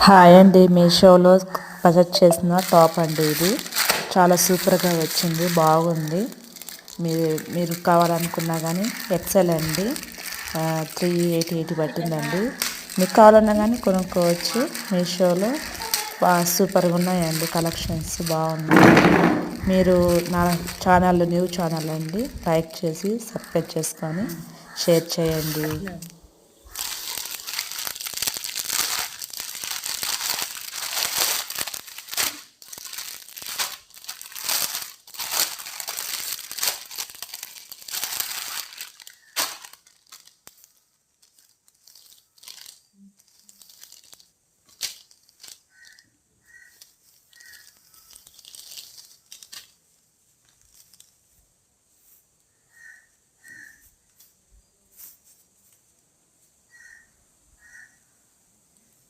Hi అండి, మీషోలో purchase చేసిన టాప్ అండి. ఇది చాలా సూపర్గా వచ్చింది, బాగుంది. మీరు కావాలనుకున్నా కానీ ఎక్సెల్ అండి. 388 పట్టిందండి. మీకు కావాలన్నా కానీ కొనుక్కోవచ్చు మీషోలో. సూపర్గా ఉన్నాయండి, కలెక్షన్స్ బాగున్నాయి. మీరు నా ఛానల్ న్యూ ఛానల్ అండి, లైక్ చేసి సబ్స్క్రైబ్ చేసుకొని షేర్ చేయండి.